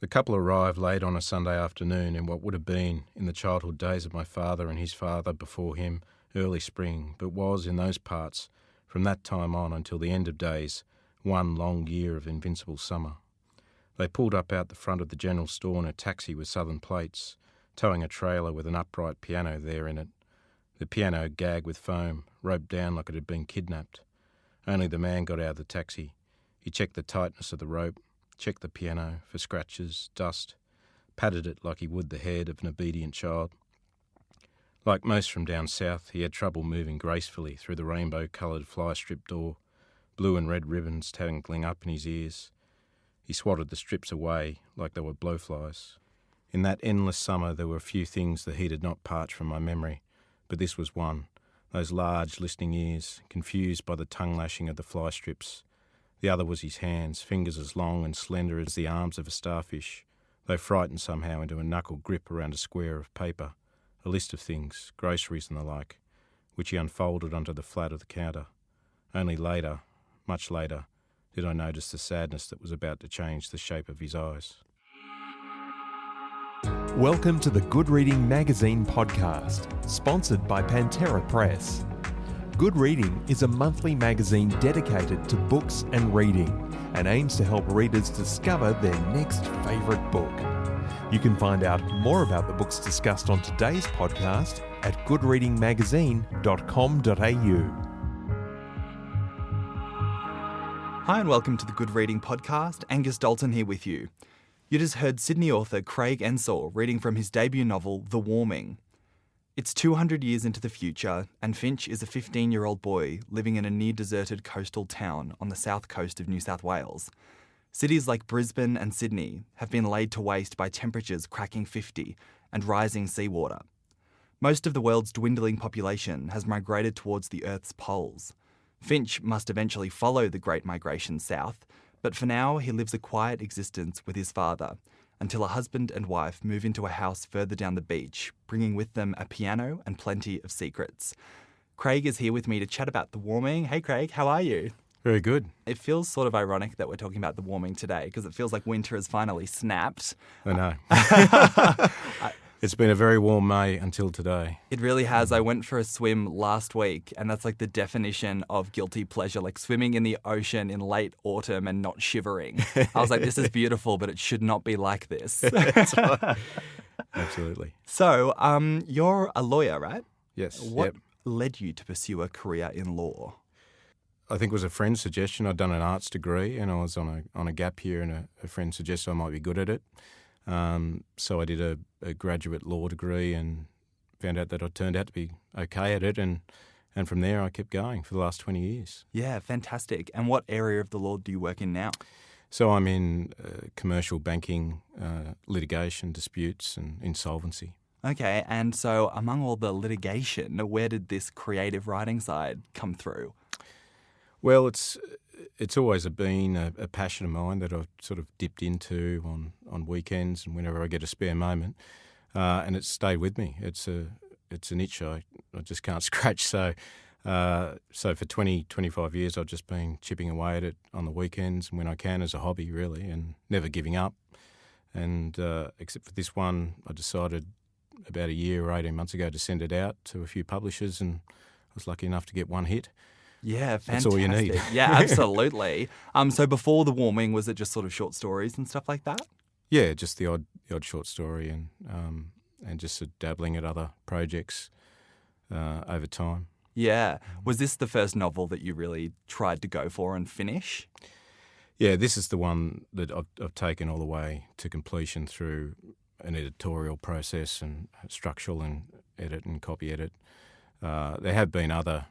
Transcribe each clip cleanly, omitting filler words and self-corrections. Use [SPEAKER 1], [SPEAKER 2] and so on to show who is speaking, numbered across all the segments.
[SPEAKER 1] The couple arrived late on a Sunday afternoon in what would have been, in the childhood days of my father and his father before him, early spring, but was, in those parts, from that time on until the end of days, one long year of invincible summer. They pulled up out the front of the general store in a taxi with southern plates, towing a trailer with an upright piano there in it. The piano gagged with foam, roped down like it had been kidnapped. Only the man got out of the taxi. He checked the tightness of the rope, checked the piano for scratches, dust, patted it like he would the head of an obedient child. Like most from down south, he had trouble moving gracefully through the rainbow-coloured fly-strip door, blue and red ribbons tangling up in his ears. He swatted the strips away like they were blowflies. In that endless summer there were few things the heat had not parched from my memory, but this was one, those large listening ears, confused by the tongue-lashing of the fly-strips. The other was his hands, fingers as long and slender as the arms of a starfish, though frightened somehow into a knuckle grip around a square of paper, a list of things, groceries and the like, which he unfolded onto the flat of the counter. Only later, much later, did I notice the sadness that was about to change the shape of his eyes.
[SPEAKER 2] Welcome to the Good Reading Magazine podcast, sponsored by Pantera Press. Good Reading is a monthly magazine dedicated to books and reading and aims to help readers discover their next favourite book. You can find out more about the books discussed on today's podcast at goodreadingmagazine.com.au.
[SPEAKER 3] Hi and welcome to the Good Reading podcast. Angus Dalton here with you. You just heard Sydney author Craig Ensor reading from his debut novel, The Warming. It's 200 years into the future, and Finch is a 15-year-old boy living in a near-deserted coastal town on the south coast of New South Wales. Cities like Brisbane and Sydney have been laid to waste by temperatures cracking 50 and rising seawater. Most of the world's dwindling population has migrated towards the Earth's poles. Finch must eventually follow the Great Migration south, but for now he lives a quiet existence with his father until a husband and wife move into a house further down the beach, bringing with them a piano and plenty of secrets. Craig is here with me to chat about The Warming. Hey Craig, how are you?
[SPEAKER 1] Very good.
[SPEAKER 3] It feels sort of ironic that we're talking about The Warming today because it feels like winter has finally snapped.
[SPEAKER 1] I know. It's been a very warm May until today.
[SPEAKER 3] It really has. I went for a swim last week, and that's like the definition of guilty pleasure, like swimming in the ocean in late autumn and not shivering. I was like, this is beautiful, but it should not be like this.
[SPEAKER 1] That's right. Absolutely.
[SPEAKER 3] So, you're a lawyer, right?
[SPEAKER 1] Yes.
[SPEAKER 3] What led you to pursue a career in law?
[SPEAKER 1] I think it was a friend's suggestion. I'd done an arts degree and I was on a gap year, and a friend suggested I might be good at it. So I did a graduate law degree and found out that I turned out to be okay at it, and from there I kept going for the last 20 years.
[SPEAKER 3] Yeah, fantastic. And what area of the law do you work in now?
[SPEAKER 1] So I'm in commercial banking, litigation, disputes and insolvency.
[SPEAKER 3] Okay, and so among all the litigation, where did this creative writing side come through?
[SPEAKER 1] Well, it's always been a passion of mine that I've sort of dipped into on weekends and whenever I get a spare moment, and it's stayed with me. It's an itch I just can't scratch. So for 25 years I've just been chipping away at it on the weekends and when I can as a hobby, really, and never giving up. And except for this one, I decided about a year or 18 months ago to send it out to a few publishers, and I was lucky enough to get one hit.
[SPEAKER 3] Yeah, fantastic.
[SPEAKER 1] That's all you need.
[SPEAKER 3] Yeah, absolutely. So before The Warming, was it just sort of short stories and stuff like that?
[SPEAKER 1] Yeah, just the odd short story and just sort of dabbling at other projects over time.
[SPEAKER 3] Yeah. Was this the first novel that you really tried to go for and finish?
[SPEAKER 1] Yeah, this is the one that I've taken all the way to completion through an editorial process and structural and edit and copy edit. There have been other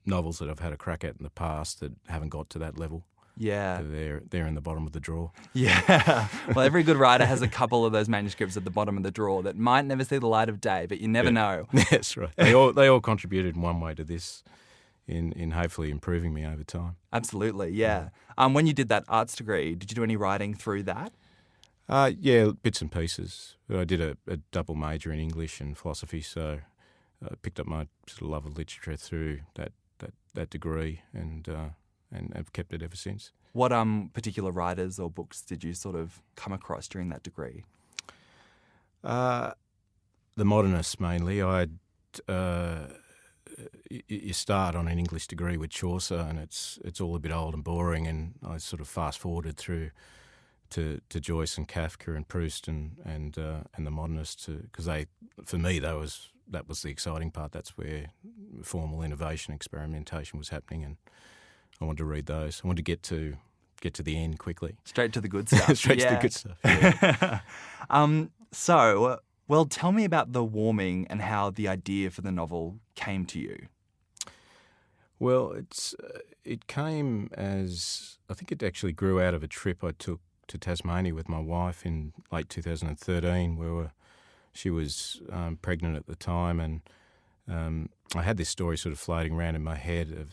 [SPEAKER 1] novels that I've had a crack at in the past that haven't got to that level.
[SPEAKER 3] Yeah.
[SPEAKER 1] They're in the bottom of the drawer.
[SPEAKER 3] Yeah. Well, every good writer has a couple of those manuscripts at the bottom of the drawer that might never see the light of day, but you never know.
[SPEAKER 1] That's right. They all contributed in one way to this in hopefully improving me over time.
[SPEAKER 3] Absolutely, yeah. When you did that arts degree, did you do any writing through that?
[SPEAKER 1] Yeah, bits and pieces. I did a double major in English and philosophy, so I picked up my sort of love of literature through that degree, and and have kept it ever since.
[SPEAKER 3] What particular writers or books did you sort of come across during that degree?
[SPEAKER 1] The modernists mainly. You start on an English degree with Chaucer, and it's all a bit old and boring, and I sort of fast forwarded through to Joyce and Kafka and Proust and the modernists, because for me that was the exciting part. That's where formal innovation, experimentation was happening, and I wanted to read those. I wanted to get to the end quickly.
[SPEAKER 3] Straight to the good stuff.
[SPEAKER 1] Straight to the good stuff. Yeah.
[SPEAKER 3] Well, tell me about The Warming and how the idea for the novel came to you.
[SPEAKER 1] Well, it came as, I think it actually grew out of a trip I took to Tasmania with my wife in late 2013, where she was pregnant at the time, and I had this story sort of floating around in my head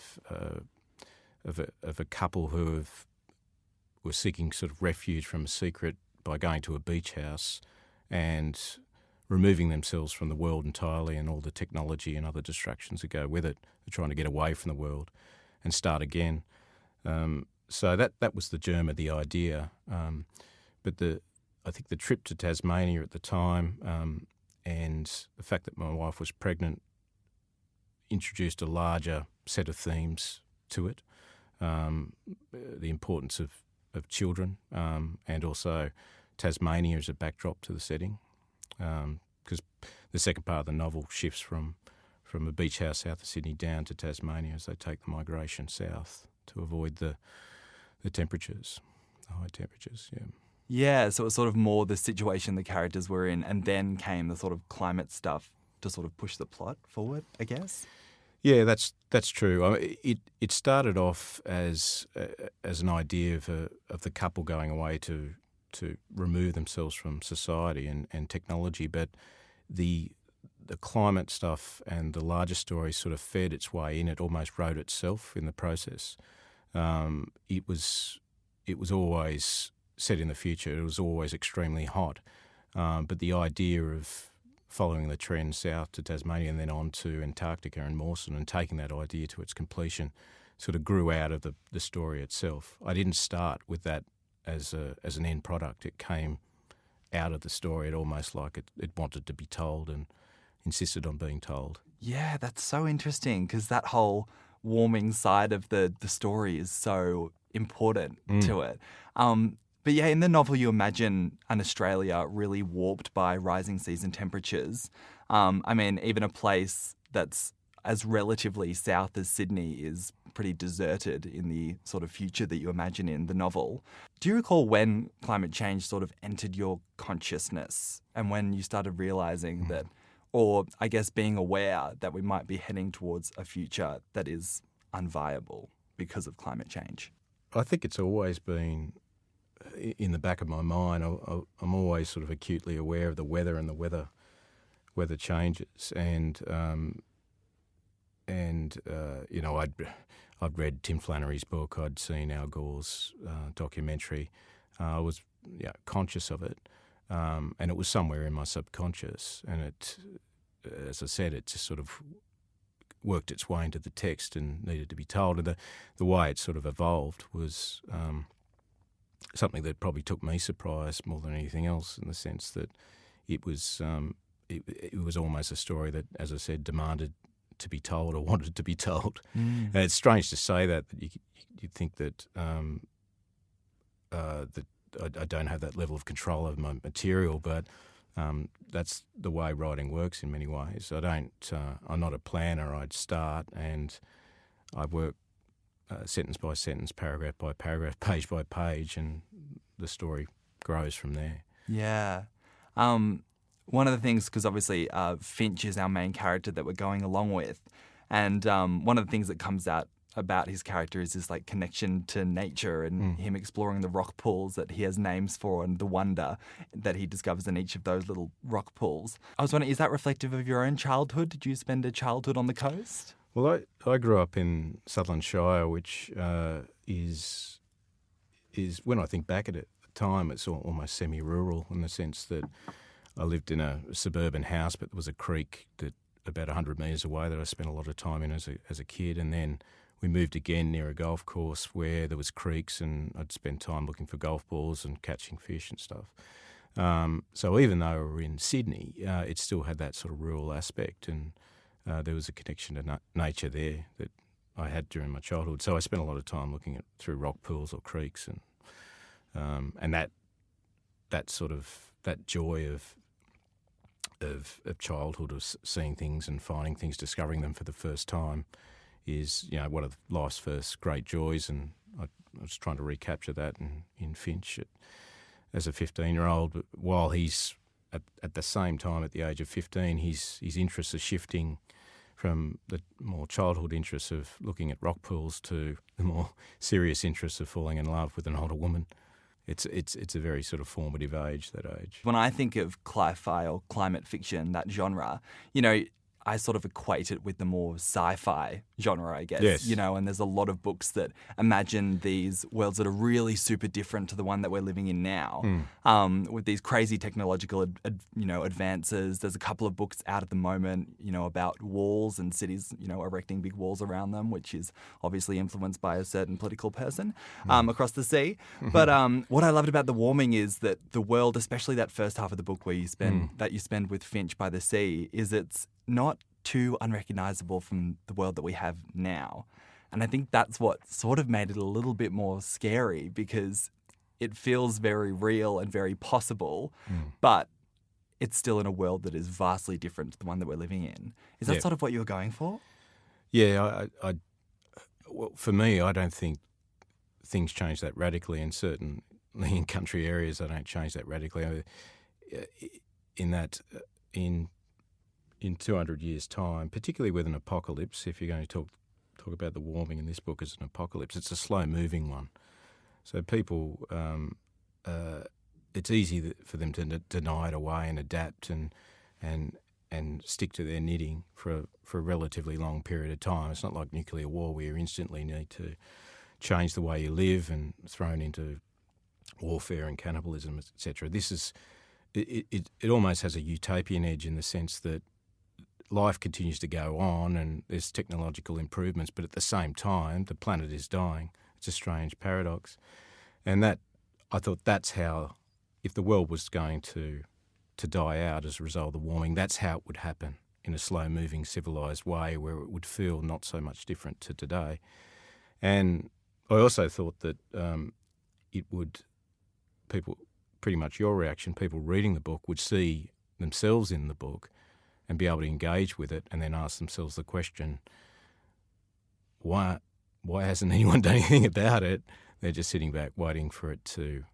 [SPEAKER 1] of a couple who were seeking sort of refuge from a secret by going to a beach house and removing themselves from the world entirely and all the technology and other distractions that go with it. They're trying to get away from the world and start again. So that was the germ of the idea. But I think the trip to Tasmania at the time and the fact that my wife was pregnant introduced a larger set of themes to it. The importance of children and also Tasmania as a backdrop to the setting. Because the second part of the novel shifts from a beach house south of Sydney down to Tasmania as they take the migration south to avoid the temperatures, the high temperatures, yeah.
[SPEAKER 3] Yeah, so it's sort of more the situation the characters were in, and then came the sort of climate stuff to sort of push the plot forward, I guess?
[SPEAKER 1] Yeah, that's true. I mean, it started off as an idea of the couple going away to remove themselves from society and technology, but the climate stuff and the larger story sort of fed its way in. It almost wrote itself in the process. It was always set in the future. It was always extremely hot, but the idea of following the trend south to Tasmania and then on to Antarctica and Mawson and taking that idea to its completion sort of grew out of the story itself. I didn't start with that as an end product. It came out of the story. It almost like it wanted to be told and insisted on being told.
[SPEAKER 3] Yeah, that's so interesting because that whole warming side of the story is so important to it. But yeah, in the novel you imagine an Australia really warped by rising seas and temperatures. I mean, even a place that's as relatively south as Sydney is pretty deserted in the sort of future that you imagine in the novel. Do you recall when climate change sort of entered your consciousness and when you started realising that, or I guess being aware that we might be heading towards a future that is unviable because of climate change?
[SPEAKER 1] I think it's always been in the back of my mind. I'm always sort of acutely aware of the weather and the weather changes, and you know, I'd read Tim Flannery's book, I'd seen Al Gore's documentary. I was conscious of it, and it was somewhere in my subconscious, and it, as I said, it just sort of worked its way into the text and needed to be told. And the way it sort of evolved was something that probably took me surprise more than anything else, in the sense that it was almost a story that, as I said, demanded to be told or wanted to be told. And it's strange to say that you'd think that that I don't have that level of control over my material, but that's the way writing works in many ways. I'm not a planner. I'd start and I work sentence by sentence, paragraph by paragraph, page by page, and the story grows from there.
[SPEAKER 3] Yeah. One of the things, because obviously Finch is our main character that we're going along with, and one of the things that comes out about his character is his like connection to nature and him exploring the rock pools that he has names for and the wonder that he discovers in each of those little rock pools. I was wondering, is that reflective of your own childhood? Did you spend a childhood on the coast?
[SPEAKER 1] Well, I grew up in Sutherland Shire, which is when I think back at it, at the time, it's almost semi-rural in the sense that I lived in a suburban house, but there was a creek that about 100 metres away that I spent a lot of time in as a kid, and then we moved again near a golf course where there was creeks, and I'd spend time looking for golf balls and catching fish and stuff. So even though we were in Sydney, it still had that sort of rural aspect, and there was a connection to nature there that I had during my childhood. So I spent a lot of time looking at through rock pools or creeks, and that sort of that joy of childhood, of seeing things and finding things, discovering them for the first time, is one of life's first great joys. And I was trying to recapture that in Finch as a 15-year-old. But while he's at the same time, at the age of 15, his interests are shifting from the more childhood interests of looking at rock pools to the more serious interests of falling in love with an older woman. It's a very sort of formative age, that age.
[SPEAKER 3] When I think of sci-fi or climate fiction, that genre, I sort of equate it with the more sci-fi genre, I guess.
[SPEAKER 1] Yes.
[SPEAKER 3] And there's a lot of books that imagine these worlds that are really super different to the one that we're living in now. With these crazy technological, advances. There's a couple of books out at the moment, about walls and cities, erecting big walls around them, which is obviously influenced by a certain political person across the sea. But what I loved about The Warming is that the world, especially that first half of the book where you spend with Finch by the sea, is it's not too unrecognisable from the world that we have now. And I think that's what sort of made it a little bit more scary, because it feels very real and very possible, but it's still in a world that is vastly different to the one that we're living in. Is that sort of what you were going for?
[SPEAKER 1] Yeah, well, for me, I don't think things change that radically, and certainly in country areas, they don't change that radically. In 200 years' time, particularly with an apocalypse, if you're going to talk about the warming in this book as an apocalypse, it's a slow-moving one. So people, it's easy for them to deny it away and adapt and stick to their knitting for a relatively long period of time. It's not like nuclear war where you instantly need to change the way you live and thrown into warfare and cannibalism, etc. This is it almost has a utopian edge in the sense that life continues to go on and there's technological improvements, but at the same time, the planet is dying. It's a strange paradox. And that, I thought that's how, if the world was going to die out as a result of the warming, that's how it would happen, in a slow-moving, civilised way where it would feel not so much different to today. And I also thought that people, pretty much your reaction, people reading the book would see themselves in the book and be able to engage with it, and then ask themselves the question, why hasn't anyone done anything about it? They're just sitting back waiting for it to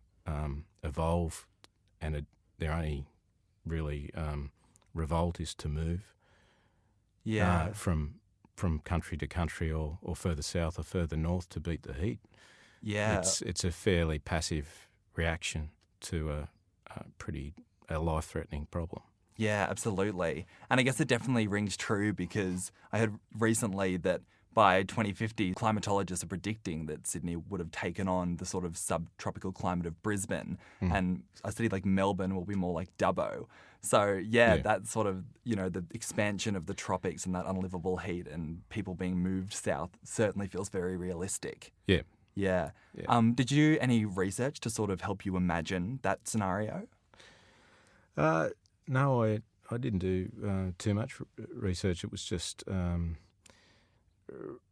[SPEAKER 1] evolve, and their only really revolt is to move from country to country or further south or further north to beat the heat.
[SPEAKER 3] Yeah.
[SPEAKER 1] It's a fairly passive reaction to a life-threatening problem.
[SPEAKER 3] Yeah, absolutely. And I guess it definitely rings true, because I heard recently that by 2050, climatologists are predicting that Sydney would have taken on the sort of subtropical climate of Brisbane. And a city like Melbourne will be more like Dubbo. So, that sort of, the expansion of the tropics and that unlivable heat and people being moved south certainly feels very realistic.
[SPEAKER 1] Yeah.
[SPEAKER 3] Yeah. Did you do any research to sort of help you imagine that scenario?
[SPEAKER 1] No, I didn't do too much research. It was just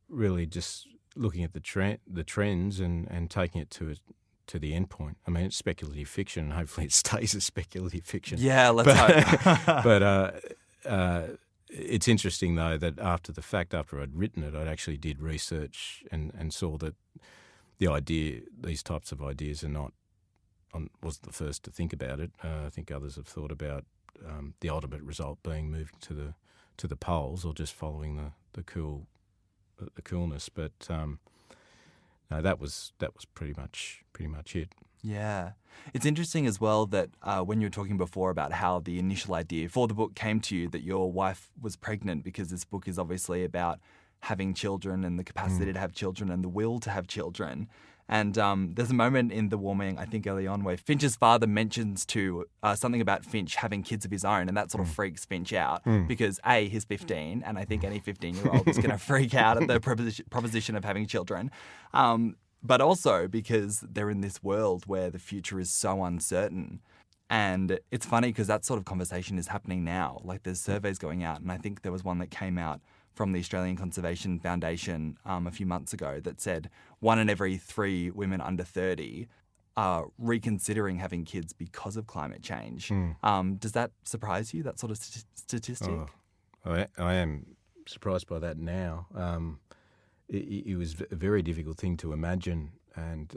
[SPEAKER 1] really just looking at the trends and taking it to the end point. I mean, it's speculative fiction, and hopefully it stays as speculative fiction.
[SPEAKER 3] Yeah, let's hope.
[SPEAKER 1] But it's interesting, though, that after I'd written it, I actually did research and saw that these types of ideas are not. I wasn't the first to think about it. I think others have thought about the ultimate result being moving to the poles or just following the coolness. But no, that was pretty much it.
[SPEAKER 3] Yeah. It's interesting as well that when you were talking before about how the initial idea for the book came to you, that your wife was pregnant, because this book is obviously about having children and the capacity to have children and the will to have children. And there's a moment in The Warming, I think early on, where Finch's father mentions to something about Finch having kids of his own, and that sort of freaks Finch out because A, he's 15, and I think any 15-year-old is going to freak out at the proposition of having children. But also because they're in this world where the future is so uncertain. And it's funny because that sort of conversation is happening now. Like there's surveys going out, and I think there was one that came out from the Australian Conservation Foundation a few months ago that said 1 in every 3 women under 30 are reconsidering having kids because of climate change. Does that surprise you, that sort of statistic?
[SPEAKER 1] I am surprised by that now. It was a very difficult thing to imagine, and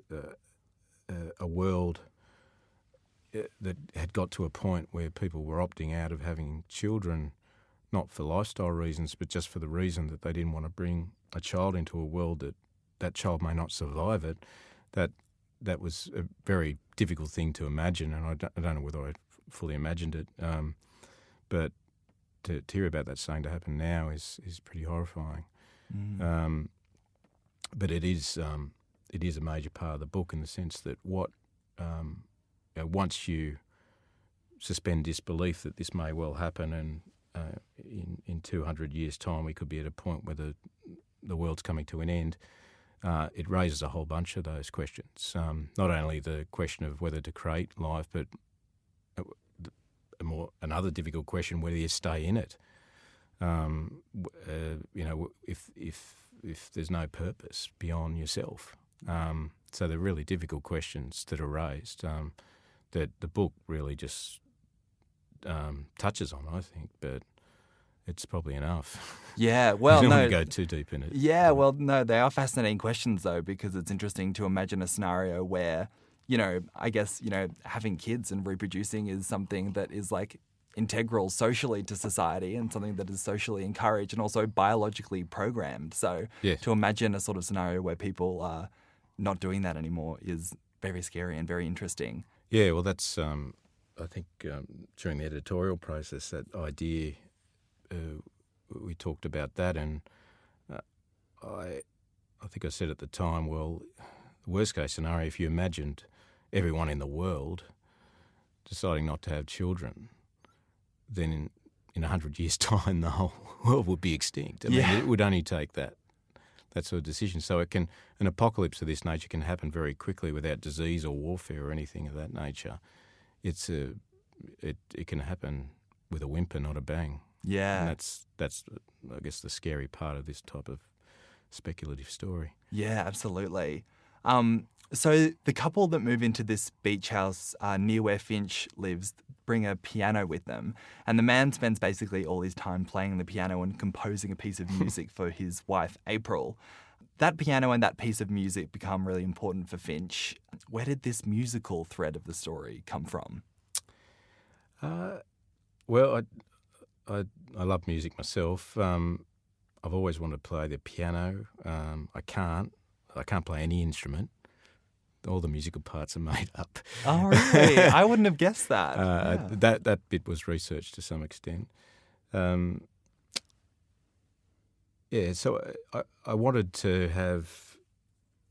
[SPEAKER 1] a world that had got to a point where people were opting out of having children, not for lifestyle reasons, but just for the reason that they didn't want to bring a child into a world that child may not survive it. That was a very difficult thing to imagine, and I don't know whether I fully imagined it. But to hear about that starting to happen now is pretty horrifying. But it is a major part of the book in the sense that once you suspend disbelief that this may well happen, and in 200 years' time we could be at a point where the world's coming to an end, it raises a whole bunch of those questions. Not only the question of whether to create life, but another difficult question, whether you stay in it. If there's no purpose beyond yourself. So they're really difficult questions that are raised that the book really just touches on, I think, but it's probably enough.
[SPEAKER 3] Yeah, well,
[SPEAKER 1] I don't
[SPEAKER 3] no.
[SPEAKER 1] want to go too deep in it.
[SPEAKER 3] Yeah, well, no, they are fascinating questions, though, because it's interesting to imagine a scenario where, I guess, having kids and reproducing is something that is like integral socially to society and something that is socially encouraged and also biologically programmed. So to imagine a sort of scenario where people are not doing that anymore is very scary and very interesting.
[SPEAKER 1] Yeah, well, that's, I think, during the editorial process, that idea, we talked about that, and I think I said at the time, well, the worst case scenario, if you imagined everyone in the world deciding not to have children, then in 100 years' time, the whole world would be extinct. I mean, it would only take that sort of decision. So an apocalypse of this nature can happen very quickly without disease or warfare or anything of that nature. It can happen with a whimper, not a bang.
[SPEAKER 3] Yeah.
[SPEAKER 1] And that's I guess the scary part of this type of speculative story.
[SPEAKER 3] Yeah, absolutely. So the couple that move into this beach house near where Finch lives bring a piano with them, and the man spends basically all his time playing the piano and composing a piece of music for his wife, April. That piano and that piece of music become really important for Finch. Where did this musical thread of the story come from?
[SPEAKER 1] Well, I love music myself. I've always wanted to play the piano. I can't play any instrument. All the musical parts are made up.
[SPEAKER 3] Oh, really? I wouldn't have guessed that.
[SPEAKER 1] That bit was researched to some extent. So I wanted to have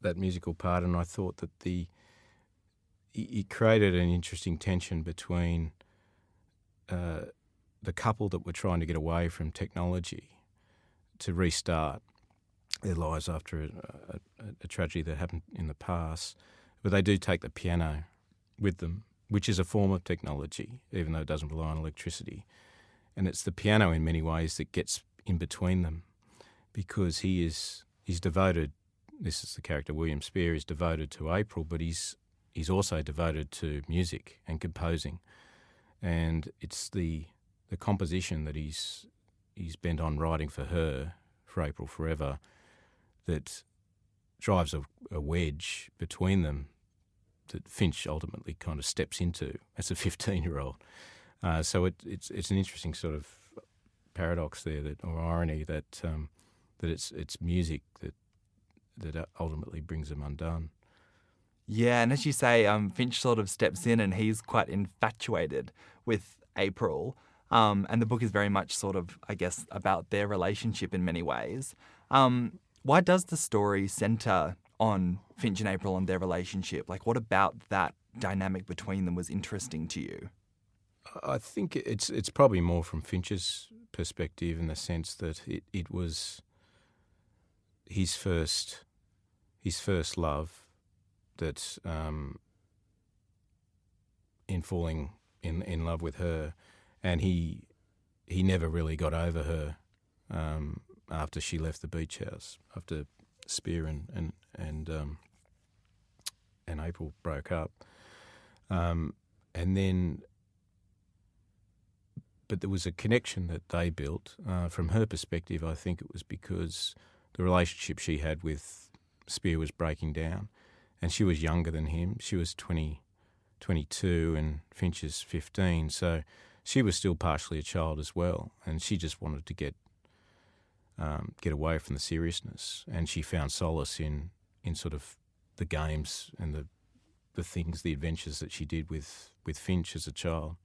[SPEAKER 1] that musical part, and I thought that it created an interesting tension between the couple that were trying to get away from technology to restart their lives after a tragedy that happened in the past. But they do take the piano with them, which is a form of technology, even though it doesn't rely on electricity. And it's the piano in many ways that gets in between them, because he's devoted, this is the character William Spear, is devoted to April, but he's also devoted to music and composing. And it's the composition that he's bent on writing for her, for April Forever, that drives a wedge between them that Finch ultimately kind of steps into as a 15-year-old. So it's an interesting sort of paradox there, or irony, that it's music that ultimately brings them undone.
[SPEAKER 3] Yeah, and as you say, Finch sort of steps in and he's quite infatuated with April. And the book is very much sort of, I guess, about their relationship in many ways. Why does the story centre on Finch and April and their relationship? Like, what about that dynamic between them was interesting to you?
[SPEAKER 1] I think it's probably more from Finch's perspective in the sense that it was his first love that in falling in love with her, and he never really got over her after she left the beach house, after Spear and April broke up, and then. But there was a connection that they built. From her perspective, I think it was because the relationship she had with Spear was breaking down, and she was younger than him. She was 22 and Finch is 15, so she was still partially a child as well, and she just wanted to get away from the seriousness, and she found solace in sort of the games and the things, the adventures that she did with Finch as a child.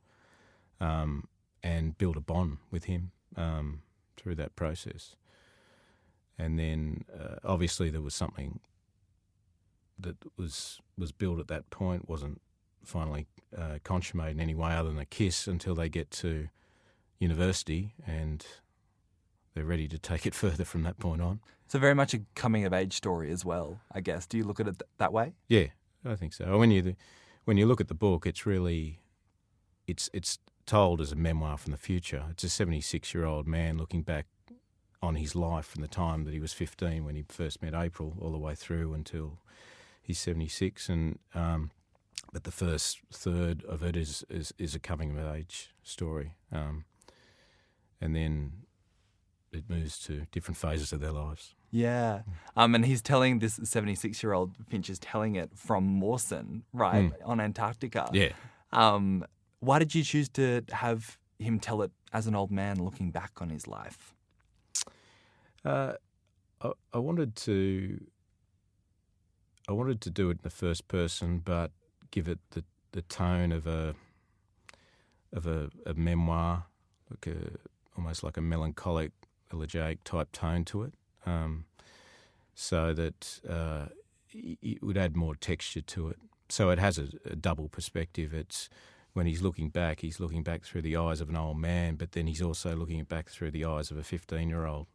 [SPEAKER 1] And build a bond with him through that process. And then obviously there was something that was built at that point, wasn't finally consummated in any way other than a kiss until they get to university and they're ready to take it further from that point on.
[SPEAKER 3] So very much a coming-of-age story as well, I guess. Do you look at it that way?
[SPEAKER 1] Yeah, I think so. When you look at the book, it's really... It's told as a memoir from the future. It's a 76-year-old man looking back on his life from the time that he was 15 when he first met April all the way through until he's 76. And but the first third of it is a coming-of-age story, and then it moves to different phases of their lives.
[SPEAKER 3] Yeah. And he's telling this 76-year-old Finch is telling it from Mawson, right, on Antarctica.
[SPEAKER 1] Yeah.
[SPEAKER 3] Why did you choose to have him tell it as an old man looking back on his life?
[SPEAKER 1] I wanted to do it in the first person, but give it the tone of a memoir, almost like a melancholic, elegiac type tone to it, so that it would add more texture to it. So it has a double perspective. It's when he's looking back through the eyes of an old man, but then he's also looking back through the eyes of a 15-year-old.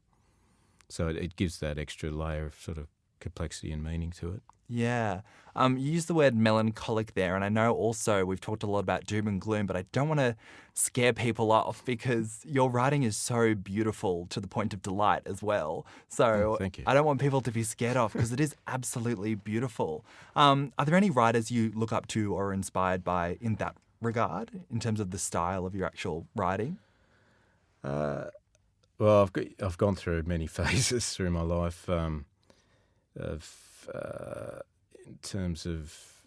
[SPEAKER 1] So it gives that extra layer of sort of complexity and meaning to it.
[SPEAKER 3] Yeah. You used the word melancholic there, and I know also we've talked a lot about doom and gloom, but I don't want to scare people off because your writing is so beautiful to the point of delight as well. So
[SPEAKER 1] thank you.
[SPEAKER 3] I don't want people to be scared off because it is absolutely beautiful. Are there any writers you look up to or are inspired by in that regard, in terms of the style of your actual writing?
[SPEAKER 1] Well, I've gone through many phases through my life. In terms of,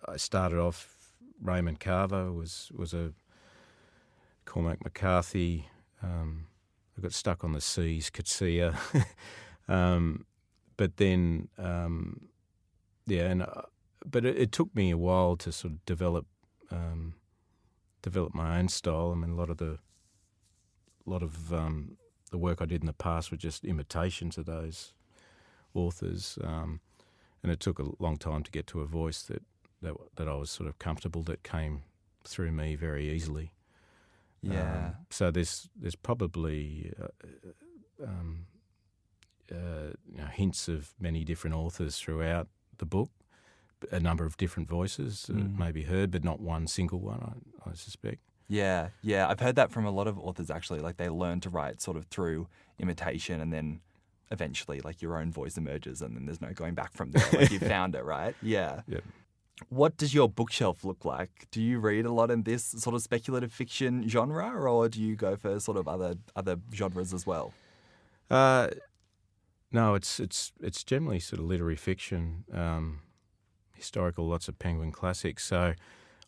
[SPEAKER 1] I started off, Raymond Carver was a Cormac McCarthy. I got stuck on the seas, Coetzee. But then, but it took me a while to sort of develop my own style. I mean, a lot of the work I did in the past were just imitations of those authors, and it took a long time to get to a voice that I was sort of comfortable, that came through me very easily.
[SPEAKER 3] Yeah.
[SPEAKER 1] So there's probably hints of many different authors throughout the book, a number of different voices may be heard, but not one single one, I suspect.
[SPEAKER 3] Yeah. I've heard that from a lot of authors, actually. Like, they learn to write sort of through imitation, and then eventually, like, your own voice emerges, and then there's no going back from there. Like, you found it, right? Yeah.
[SPEAKER 1] Yep.
[SPEAKER 3] What does your bookshelf look like? Do you read a lot in this sort of speculative fiction genre, or do you go for sort of other genres as well?
[SPEAKER 1] No, it's generally sort of literary fiction, historical, lots of Penguin classics. So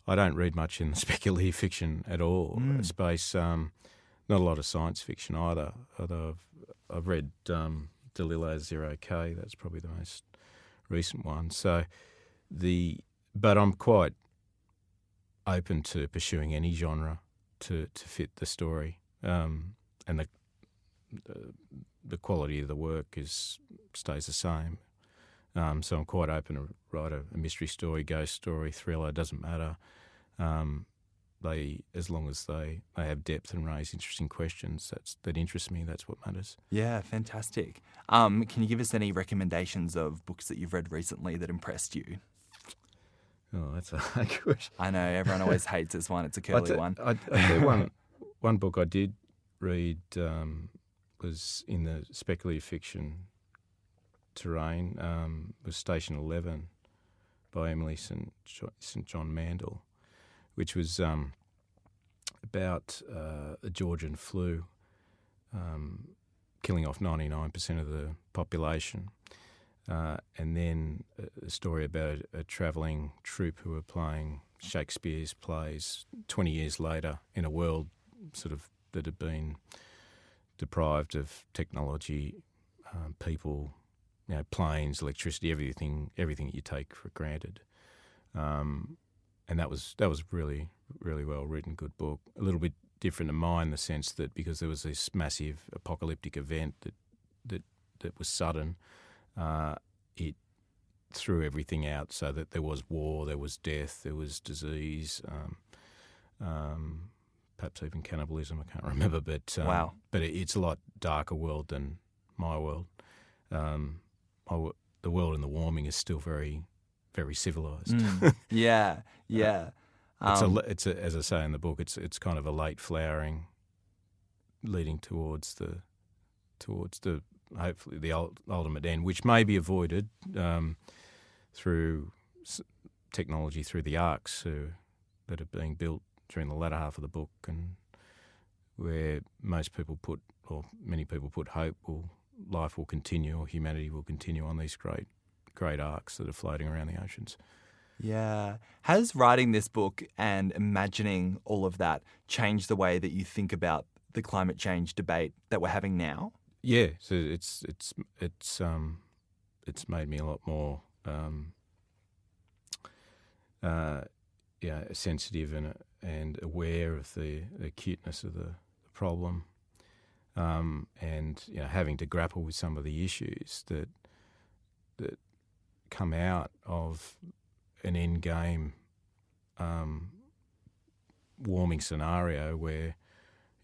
[SPEAKER 1] I don't read much in the speculative fiction at all space. Not a lot of science fiction either. Although I've read DeLillo's Zero K. That's probably the most recent one. So but I'm quite open to pursuing any genre to fit the story, and the quality of the work stays the same. So I'm quite open to write a mystery story, ghost story, thriller, doesn't matter. As long as they have depth and raise interesting questions that interest me, that's what matters.
[SPEAKER 3] Yeah, fantastic. Can you give us any recommendations of books that you've read recently that impressed you?
[SPEAKER 1] Oh, that's a hard question.
[SPEAKER 3] I know, everyone always hates this one. It's a curly one.
[SPEAKER 1] I tell you one book I did read was in the speculative fiction terrain, was Station 11 by Emily St. John Mandel, which was about the Georgian flu killing off 99% of the population. And then a story about a travelling troupe who were playing Shakespeare's plays 20 years later in a world sort of that had been deprived of technology, people, planes, electricity, everything you take for granted. And that was really, really well written, good book. A little bit different to mine in the sense that because there was this massive apocalyptic event that was sudden, it threw everything out so that there was war, there was death, there was disease, perhaps even cannibalism, I can't remember. But
[SPEAKER 3] Wow.
[SPEAKER 1] But it's a lot darker world than my world. The world in the warming is still very, very civilised.
[SPEAKER 3] Yeah.
[SPEAKER 1] It's as I say in the book, it's kind of a late flowering, leading towards the hopefully the ultimate end, which may be avoided through technology, through the arcs that are being built during the latter half of the book, and where many people put hope, life will continue, or humanity will continue on these great arcs that are floating around the oceans.
[SPEAKER 3] Yeah. Has writing this book and imagining all of that changed the way that you think about the climate change debate that we're having now?
[SPEAKER 1] Yeah, so it's made me a lot more sensitive and aware of the acuteness of the problem, and having to grapple with some of the issues that come out of an end game warming scenario where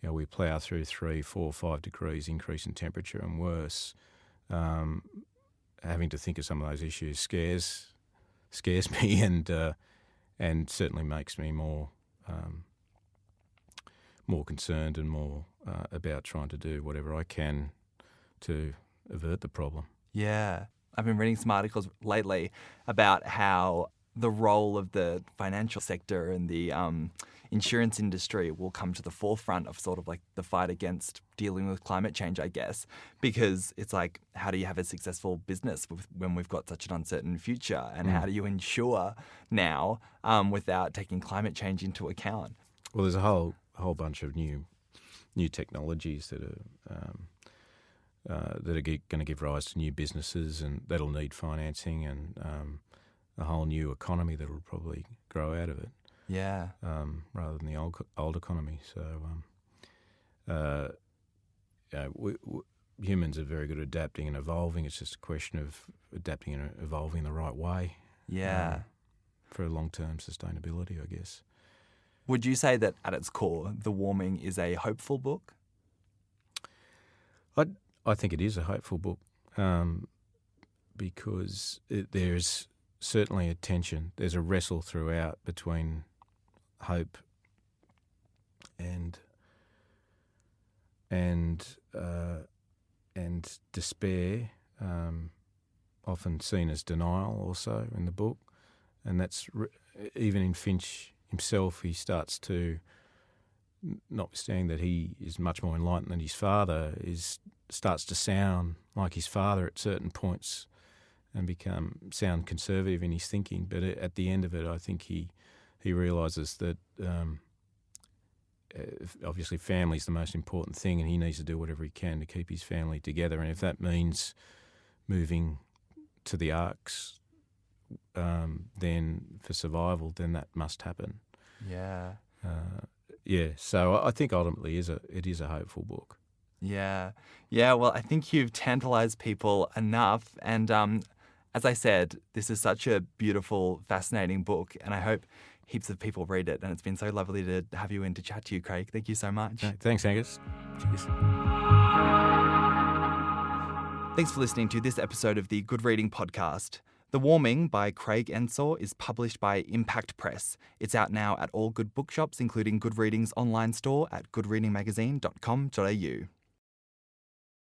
[SPEAKER 1] we plough through 3, 4, 5 degrees increase in temperature and worse. Having to think of some of those issues scares me and certainly makes me more concerned and more about trying to do whatever I can to avert the problem.
[SPEAKER 3] Yeah. I've been reading some articles lately about how the role of the financial sector and the insurance industry will come to the forefront of sort of like the fight against dealing with climate change, I guess, because it's like, how do you have a successful business when we've got such an uncertain future, and how do you insure now without taking climate change into account?
[SPEAKER 1] Well, there's a whole bunch of new technologies that are going to give rise to new businesses, and that'll need financing, and a whole new economy that will probably grow out of it.
[SPEAKER 3] Yeah.
[SPEAKER 1] Rather than the old economy. So, humans are very good at adapting and evolving. It's just a question of adapting and evolving the right way.
[SPEAKER 3] Yeah.
[SPEAKER 1] For long-term sustainability, I guess.
[SPEAKER 3] Would you say that at its core, The Warming is a hopeful book?
[SPEAKER 1] I think it is a hopeful book because there's certainly a tension. There's a wrestle throughout between hope and despair, often seen as denial also in the book. And that's even in Finch himself, he starts to, notwithstanding that he is much more enlightened than his father, starts to sound like his father at certain points and sound conservative in his thinking. But at the end of it, I think he realises that obviously family is the most important thing, and he needs to do whatever he can to keep his family together. And if that means moving to the arcs, then for survival, then that must happen.
[SPEAKER 3] Yeah.
[SPEAKER 1] So I think ultimately it is a hopeful book.
[SPEAKER 3] Yeah. Well, I think you've tantalised people enough, and As I said, this is such a beautiful, fascinating book, and I hope heaps of people read it. And it's been so lovely to have you in to chat to you, Craig. Thank you so much.
[SPEAKER 1] Thanks, Angus. Cheers.
[SPEAKER 3] Thanks for listening to this episode of the Good Reading Podcast. The Warming by Craig Ensor is published by Impact Press. It's out now at all good bookshops, including Good Reading's online store at goodreadingmagazine.com.au.